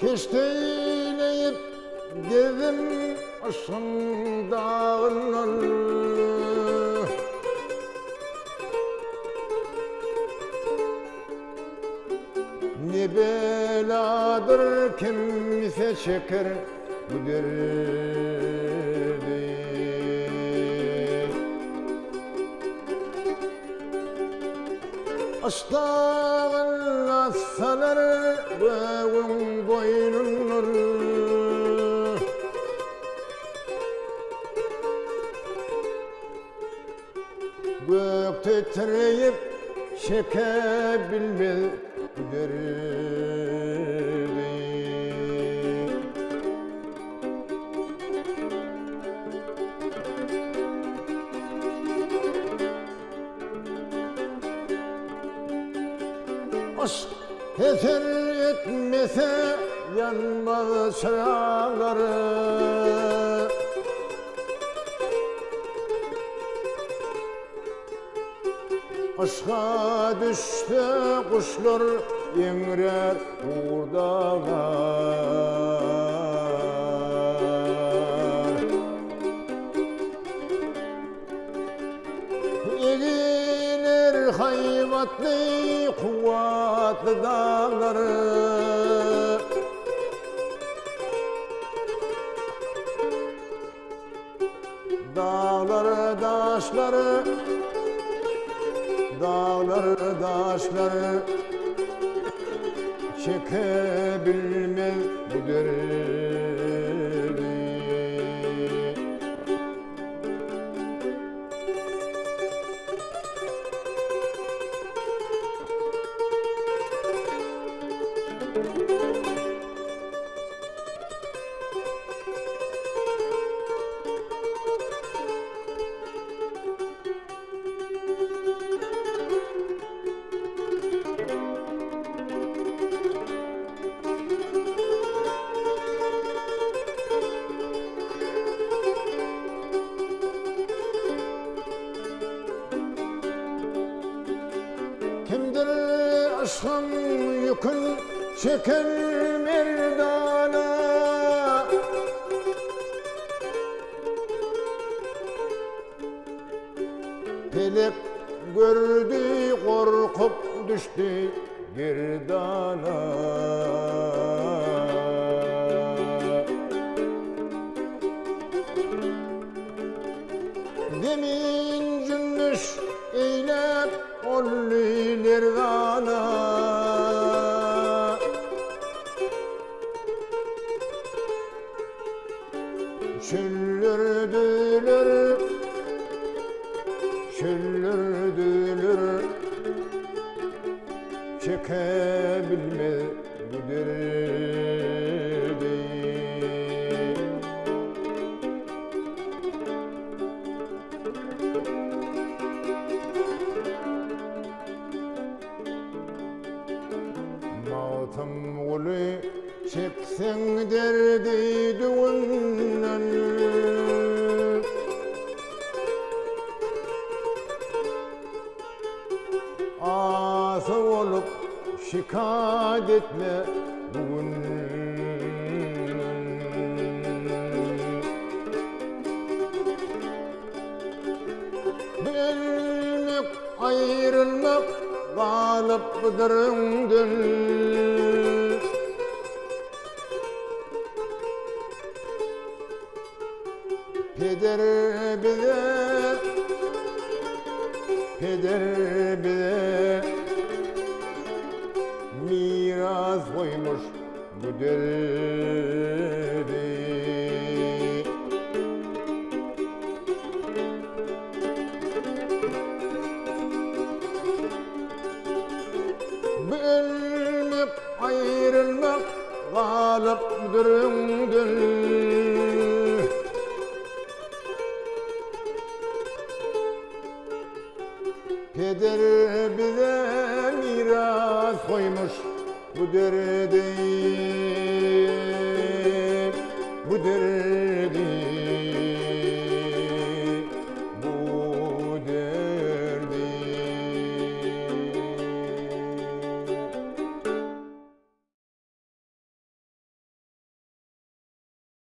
Keşteyleyip gezim aşındağından ne beladır kimse çeker bu derdi. Aştağın assalar göğün boynunur gök titreyip çekebilmez bu derdi. Aşk eser etmese yanmaz çırağları, aşka düştü kuşlar yengrer hurdalar. Egiler hayvatlı kuvvetli dağları, dağları daşları, dağları daşları çekebilmez bu derdi. Kimdir aşkın yükün çeken merdana, pelek gördü korkup düştü girdana. Demin cümbüş eylep olliler gana, şüllürdüler, şüllürdüler çekebilmez bu derdi. Matım ulu çeksen derdi düğünden, ası olup şikayet etme bugün. Bölmek ayrılmak galıptır öndün, peder bize, peder bize miras koymuş bu derdi. Bölmek ayrılmak galıptır öndün, peder bize miras koymuş bu derdi, bu derdi.